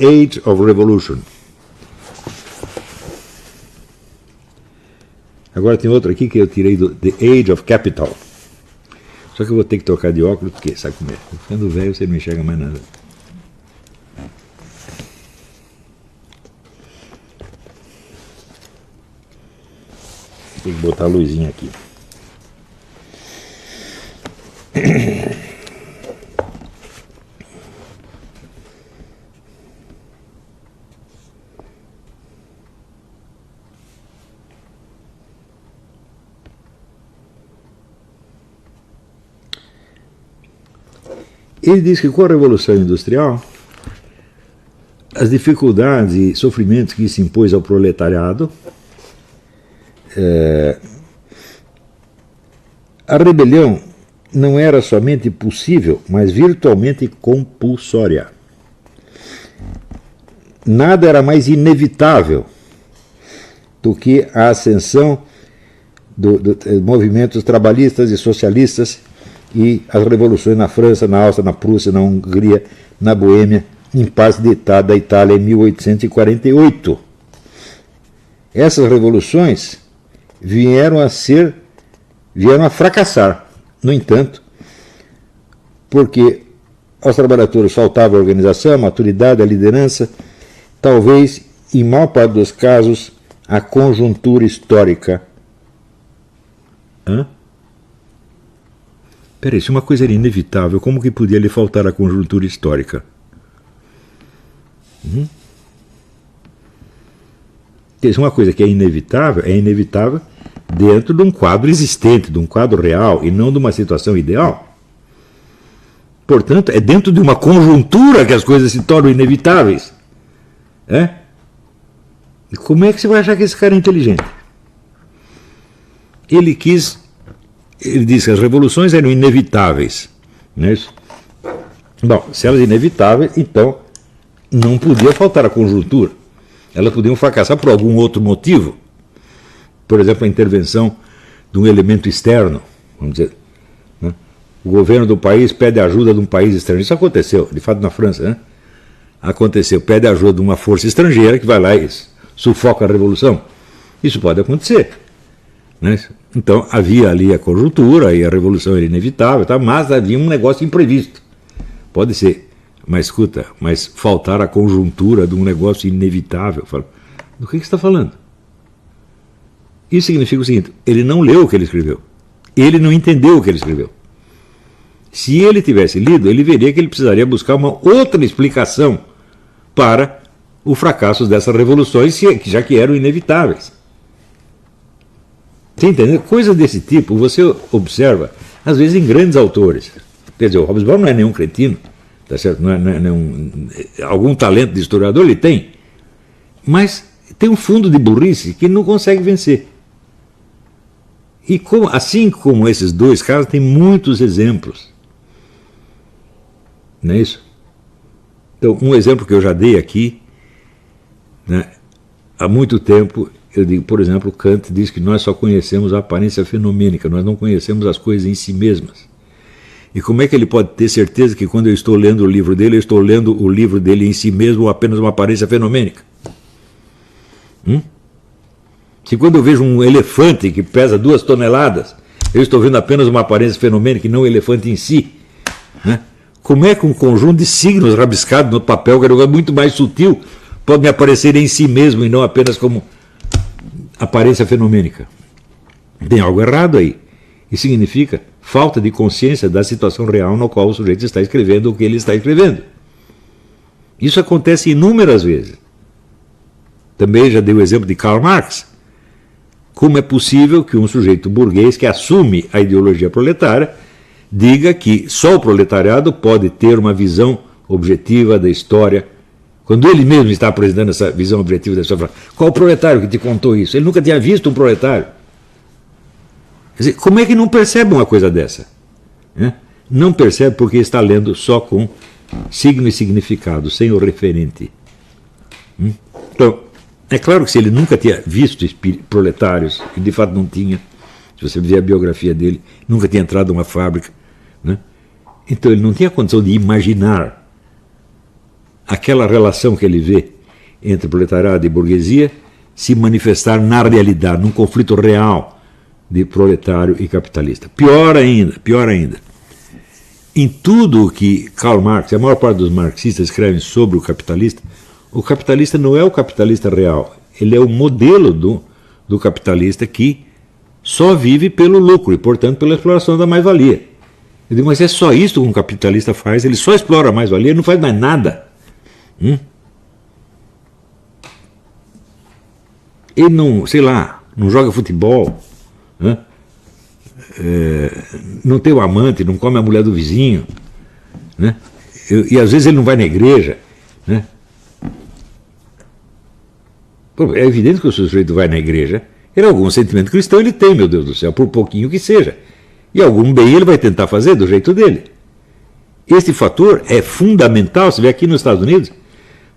Age of Revolution. Agora tem outro aqui que eu tirei do The Age of Capital. Só que eu vou ter que trocar de óculos, porque sabe como é? Ficando velho você não enxerga mais nada. Tem que botar a luzinha aqui. Ele diz que com a Revolução Industrial, as dificuldades e sofrimentos que se impôs ao proletariado, a rebelião não era somente possível, mas virtualmente compulsória. Nada era mais inevitável do que a ascensão dos movimentos trabalhistas e socialistas e as revoluções na França, na Áustria, na Prússia, na Hungria, na Boêmia, em parte da Itália em 1848. Essas revoluções vieram a fracassar. No entanto, porque aos trabalhadores faltava a organização, a maturidade, a liderança, talvez, em maior parte dos casos, a conjuntura histórica. Peraí, se uma coisa era inevitável, como que podia lhe faltar a conjuntura histórica? Se uma coisa que é inevitável dentro de um quadro existente, de um quadro real, e não de uma situação ideal. Portanto, é dentro de uma conjuntura que as coisas se tornam inevitáveis. E como é que você vai achar que esse cara é inteligente? Ele disse que as revoluções eram inevitáveis. Não é isso? Bom, se elas eram inevitáveis, então não podia faltar a conjuntura. Elas podiam fracassar por algum outro motivo. Por exemplo, a intervenção de um elemento externo. Vamos dizer, né? O governo do país pede ajuda de um país estrangeiro. Isso aconteceu, de fato, na França. Né? Aconteceu, pede ajuda de uma força estrangeira que vai lá e sufoca a revolução. Isso pode acontecer. Né? Então, havia ali a conjuntura e a revolução era inevitável, tá? Mas havia um negócio imprevisto. Pode ser. Mas escuta, mas faltar a conjuntura de um negócio inevitável. Falo, do que você está falando? Isso significa o seguinte, ele não leu o que ele escreveu. Ele não entendeu o que ele escreveu. Se ele tivesse lido, ele veria que ele precisaria buscar uma outra explicação para o fracasso dessas revoluções, já que eram inevitáveis. Você entendeu? Coisa desse tipo você observa, às vezes, em grandes autores. Quer dizer, o Hobsbawm não é nenhum cretino, tá certo? Não é algum talento de historiador ele tem, mas tem um fundo de burrice que ele não consegue vencer. E assim como esses dois casos, tem muitos exemplos. Não é isso? Então, um exemplo que eu já dei aqui, né, há muito tempo, eu digo, por exemplo, Kant diz que nós só conhecemos a aparência fenomênica, nós não conhecemos as coisas em si mesmas. E como é que ele pode ter certeza que quando eu estou lendo o livro dele, eu estou lendo o livro dele em si mesmo ou apenas uma aparência fenomênica? Se quando eu vejo um elefante que pesa 2 toneladas, eu estou vendo apenas uma aparência fenomênica e não o elefante em si, né? Como é que um conjunto de signos rabiscados no papel, que é muito mais sutil, pode me aparecer em si mesmo e não apenas como aparência fenomênica? Tem algo errado aí. Isso significa falta de consciência da situação real no qual o sujeito está escrevendo o que ele está escrevendo. Isso acontece inúmeras vezes. Também já dei o exemplo de Karl Marx. Como é possível que um sujeito burguês que assume a ideologia proletária diga que só o proletariado pode ter uma visão objetiva da história, quando ele mesmo está apresentando essa visão objetiva da história? Qual o proletário que te contou isso? Ele nunca tinha visto um proletário. Quer dizer, como é que não percebe uma coisa dessa? Não percebe porque está lendo só com signo e significado, sem o referente. Então, é claro que se ele nunca tinha visto proletários, e de fato não tinha, se você ver a biografia dele, nunca tinha entrado numa fábrica, né? Então ele não tinha condição de imaginar aquela relação que ele vê entre proletariado e burguesia se manifestar na realidade, num conflito real de proletário e capitalista. Pior ainda, em tudo o que Karl Marx e a maior parte dos marxistas escrevem sobre o capitalista não é o capitalista real, ele é o modelo do capitalista que só vive pelo lucro e, portanto, pela exploração da mais-valia. Eu digo, mas é só isso que um capitalista faz, ele só explora a mais-valia, ele não faz mais nada. Ele não, sei lá, não joga futebol, não tem um amante, não come a mulher do vizinho, né? E às vezes ele não vai na igreja, né? Pô, é evidente que o sujeito vai na igreja, ele algum sentimento cristão ele tem, meu Deus do céu, por pouquinho que seja. E algum bem ele vai tentar fazer do jeito dele. Este fator é fundamental. Você vê aqui nos Estados Unidos,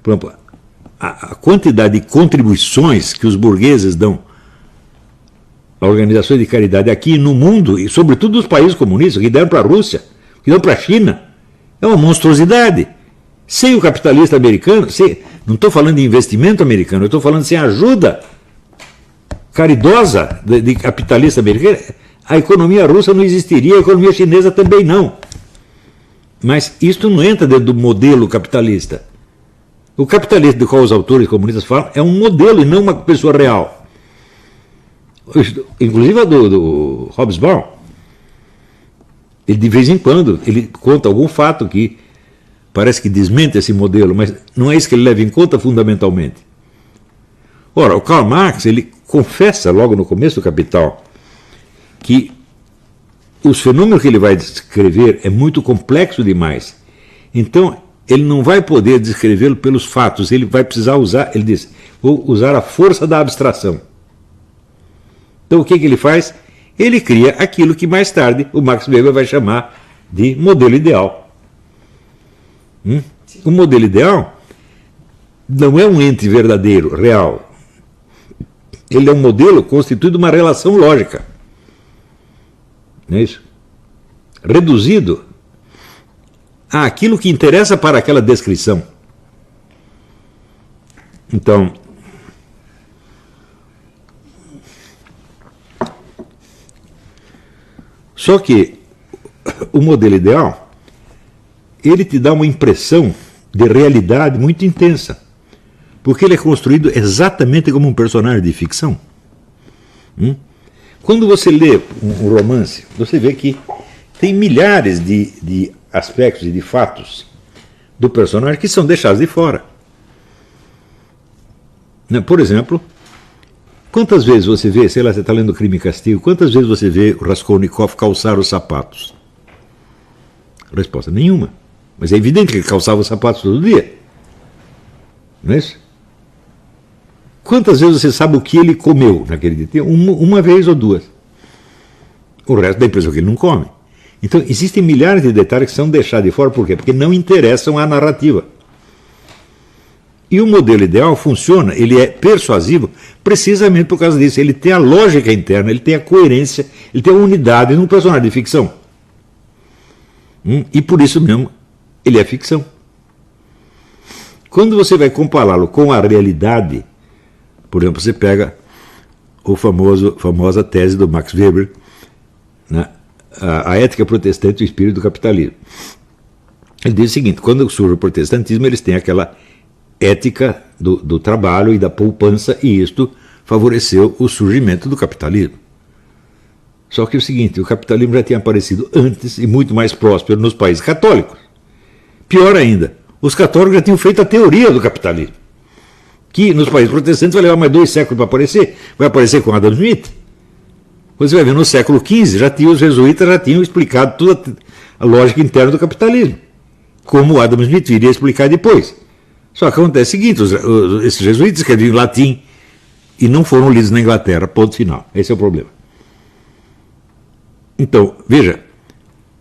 por exemplo, a quantidade de contribuições que os burgueses dão a organizações de caridade aqui no mundo, e sobretudo nos países comunistas, que deram para a Rússia, que deram para a China, é uma monstruosidade. Sem o capitalista americano, não estou falando de investimento americano, eu estou falando sem ajuda caridosa de capitalista americano, a economia russa não existiria, a economia chinesa também não. Mas isto não entra dentro do modelo capitalista. O capitalista do qual os autores comunistas falam é um modelo e não uma pessoa real. Inclusive a do Hobsbawm. Ele de vez em quando ele conta algum fato que parece que desmente esse modelo, mas não é isso que ele leva em conta fundamentalmente. Ora, o Karl Marx ele confessa logo no começo do Capital que os fenômenos que ele vai descrever é muito complexo demais. Então, ele não vai poder descrevê-lo pelos fatos, ele vai precisar usar, ele diz, vou usar a força da abstração. Então, o que ele faz? Ele cria aquilo que mais tarde o Max Weber vai chamar de modelo ideal. O modelo ideal não é um ente verdadeiro, real. Ele é um modelo constituído de uma relação lógica. Não é isso? Reduzido àquilo que interessa para aquela descrição. Então, só que o modelo ideal, ele te dá uma impressão de realidade muito intensa, porque ele é construído exatamente como um personagem de ficção. Quando você lê um romance, você vê que tem milhares de aspectos e de fatos do personagem que são deixados de fora. Por exemplo, quantas vezes você vê, sei lá, você está lendo Crime e Castigo, quantas vezes você vê o Raskolnikov calçar os sapatos? Resposta: nenhuma. Mas é evidente que ele calçava os sapatos todo dia. Não é isso? Quantas vezes você sabe o que ele comeu naquele dia? Uma vez ou duas. O resto dá a impressão que ele não come. Então, existem milhares de detalhes que são deixados de fora. Por quê? Porque não interessam à narrativa. E o modelo ideal funciona, ele é persuasivo precisamente por causa disso. Ele tem a lógica interna, ele tem a coerência, ele tem a unidade num personagem de ficção. E por isso mesmo, ele é ficção. Quando você vai compará-lo com a realidade, por exemplo, você pega a famosa tese do Max Weber, né, a ética protestante e o espírito do capitalismo. Ele diz o seguinte: quando surge o protestantismo, eles têm aquela ética do trabalho e da poupança, e isto favoreceu o surgimento do capitalismo. Só que é o seguinte, o capitalismo já tinha aparecido antes e muito mais próspero nos países católicos. Pior ainda, os católicos já tinham feito a teoria do capitalismo, que nos países protestantes vai levar mais 2 séculos para aparecer, vai aparecer com Adam Smith. Você vai ver, no século XV, os jesuítas já tinham explicado toda a lógica interna do capitalismo, como Adam Smith iria explicar depois. Só que acontece o seguinte, esses jesuítas escreviam em latim e não foram lidos na Inglaterra, ponto final. Esse é o problema. Então, veja,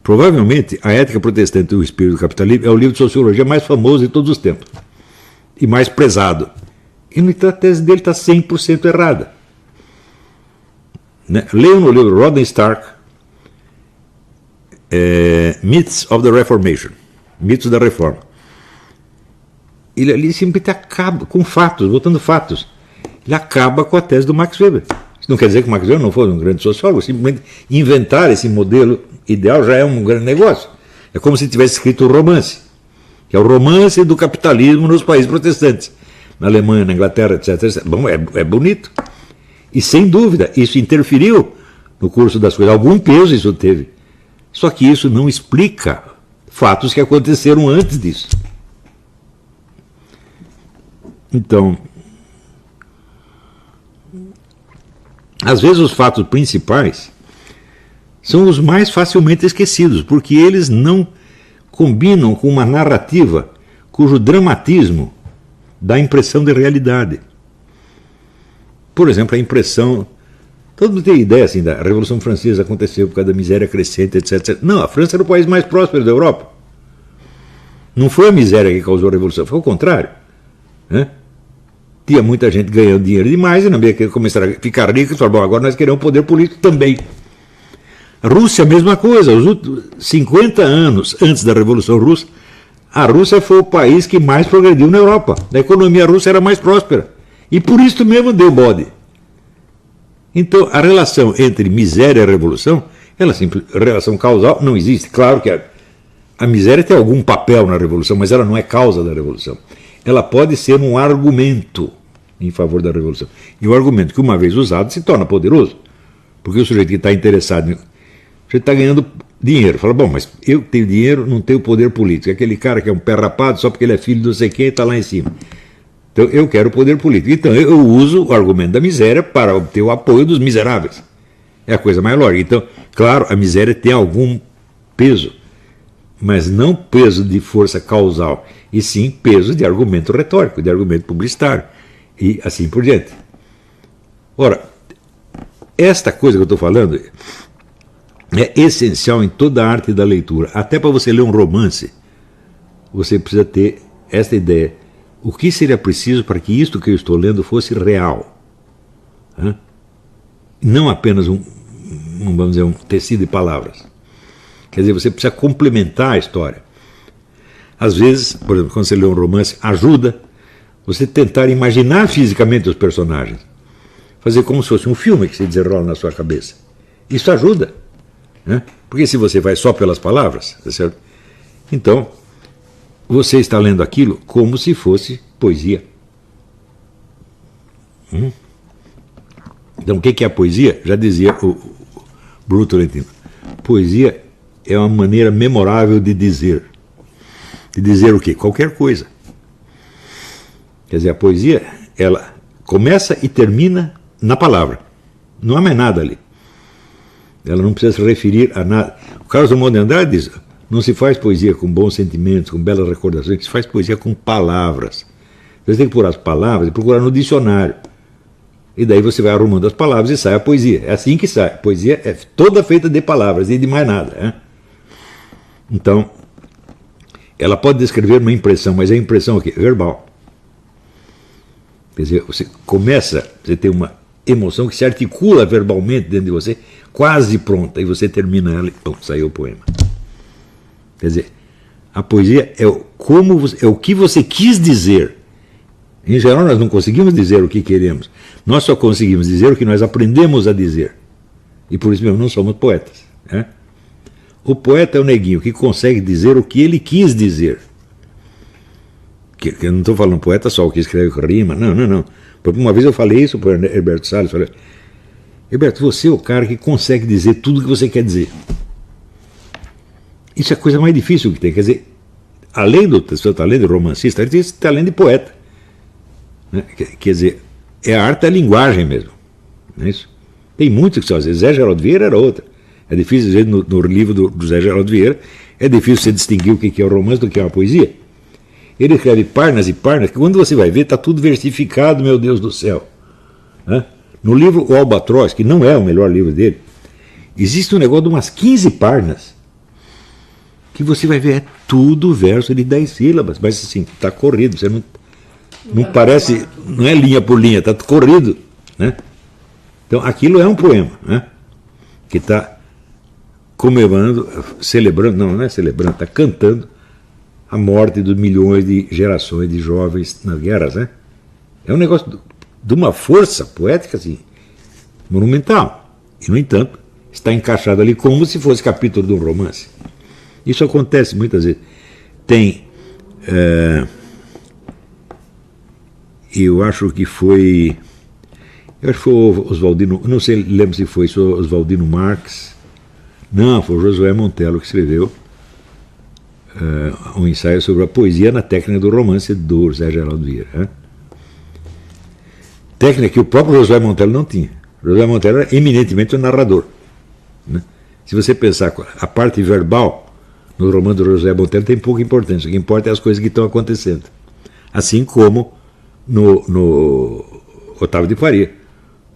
provavelmente a ética protestante e o espírito do capitalismo é o livro de sociologia mais famoso de todos os tempos e mais prezado. E no entanto, a tese dele está 100% errada. Leiam no livro Rodney Stark, Myths of the Reformation, Mitos da Reforma. ele ali simplesmente acaba com fatos, botando fatos. Ele acaba com a tese do Max Weber. Isso não quer dizer que o Max Weber não foi um grande sociólogo, simplesmente inventar esse modelo ideal já é um grande negócio. É como se tivesse escrito um romance, que é o romance do capitalismo nos países protestantes, na Alemanha, na Inglaterra, etc. Bom, é bonito. E sem dúvida, isso interferiu no curso das coisas. Algum peso isso teve. Só que isso não explica fatos que aconteceram antes disso. Então, às vezes os fatos principais são os mais facilmente esquecidos, porque eles não combinam com uma narrativa cujo dramatismo dá impressão de realidade. Por exemplo, a impressão... Todo mundo tem ideia assim, da Revolução Francesa aconteceu por causa da miséria crescente, etc. Não, a França era o país mais próspero da Europa. Não foi a miséria que causou a Revolução, foi o contrário. Né? Tinha muita gente ganhando dinheiro demais e não havia que começar a ficar rico e falar, bom, agora nós queremos poder político também. A Rússia, a mesma coisa. Os últimos 50 anos antes da Revolução Russa, a Rússia foi o país que mais progrediu na Europa. A economia russa era mais próspera. E por isso mesmo deu bode. Então, a relação entre miséria e revolução, relação causal, não existe. Claro que a miséria tem algum papel na revolução, mas ela não é causa da revolução. Ela pode ser um argumento em favor da revolução. E o argumento que, uma vez usado, se torna poderoso. Porque o sujeito que está interessado, o sujeito está ganhando dinheiro. Fala, bom, mas eu tenho dinheiro, não tenho poder político. Aquele cara que é um pé rapado só porque ele é filho de não sei quem e está lá em cima. Então, eu quero poder político. Então, eu uso o argumento da miséria para obter o apoio dos miseráveis. É a coisa mais lógica. Então, claro, a miséria tem algum peso, mas não peso de força causal, e sim peso de argumento retórico, de argumento publicitário, e assim por diante. Ora, esta coisa que eu estou falando é essencial em toda a arte da leitura. Até para você ler um romance, você precisa ter esta ideia. O que seria preciso para que isto que eu estou lendo fosse real? Não apenas vamos dizer, um tecido de palavras. Quer dizer, você precisa complementar a história. Às vezes, por exemplo, quando você lê um romance, ajuda você tentar imaginar fisicamente os personagens. Fazer como se fosse um filme que se desenrola na sua cabeça. Isso ajuda. Porque se você vai só pelas palavras, tá certo? Então, você está lendo aquilo como se fosse poesia. Então, o que é a poesia? Já dizia o Bruno Tolentino. Poesia é uma maneira memorável de dizer. De dizer o quê? Qualquer coisa. Quer dizer, a poesia, ela começa e termina na palavra. Não há mais nada ali. Ela não precisa se referir a nada. O Carlos Drummond de Andrade diz, não se faz poesia com bons sentimentos, com belas recordações, se faz poesia com palavras. Você tem que pôr as palavras e procurar no dicionário. E daí você vai arrumando as palavras e sai a poesia. É assim que sai. A poesia é toda feita de palavras e de mais nada. Então, ela pode descrever uma impressão, mas a impressão é o quê? Verbal. Quer dizer, você começa, você tem uma emoção que se articula verbalmente dentro de você, quase pronta, e você termina ela e pum, saiu o poema. Quer dizer, a poesia é o que você quis dizer. Em geral, nós não conseguimos dizer o que queremos. Nós só conseguimos dizer o que nós aprendemos a dizer. E por isso mesmo não somos poetas. O poeta é o neguinho que consegue dizer o que ele quis dizer. Eu não estou falando poeta só, o que escreve rima. Não. Uma vez eu falei isso para o Herberto Salles. Falei, Herberto, você é o cara que consegue dizer tudo o que você quer dizer. Isso é a coisa mais difícil que tem. Quer dizer, além do seu talento de romancista, ele tem esse talento de poeta. Quer dizer, é a arte da linguagem mesmo. Não é isso? Tem muitos que são. Zé Geraldo Vieira era outra. É difícil dizer no livro do Zé Geraldo Vieira, é difícil você distinguir o que é o romance do que é uma poesia. Ele escreve páginas e páginas, que quando você vai ver, está tudo versificado, meu Deus do céu. No livro O Albatroz, que não é o melhor livro dele, existe um negócio de umas 15 páginas, que você vai ver, é tudo verso de 10 sílabas, mas assim, está corrido, você não parece, não é linha por linha, está corrido. Então, aquilo é um poema, que está comemorando, celebrando, não é celebrando, está cantando a morte dos milhões de gerações de jovens nas guerras, né? É um negócio de uma força poética assim, monumental. E, no entanto, está encaixado ali como se fosse capítulo de um romance. Isso acontece muitas vezes. Tem... eu acho que foi... Eu acho que foi o Oswaldino... Não sei, lembro se foi o Oswaldino Marques. Não, foi o Josué Montello que escreveu um ensaio sobre a poesia na técnica do romance do José Geraldo Vieira. Né? Técnica que o próprio Josué Montello não tinha. O Josué Montello era eminentemente um narrador. Né? Se você pensar, a parte verbal no romance do José Montello tem pouca importância. O que importa é as coisas que estão acontecendo. Assim como no Otávio de Faria.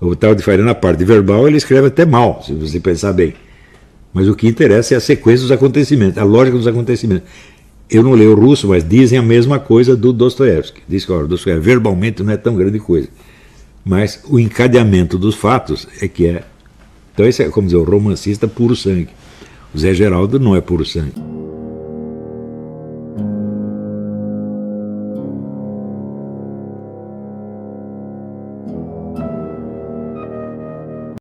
O Otávio de Faria, na parte verbal, ele escreve até mal, se você pensar bem. Mas o que interessa é a sequência dos acontecimentos, a lógica dos acontecimentos. Eu não leio russo, mas dizem a mesma coisa do Dostoiévski. Diz que Dostoiévski verbalmente não é tão grande coisa. Mas o encadeamento dos fatos é que é. Então esse é, como dizer, o romancista puro sangue. O Zé Geraldo não é puro sangue.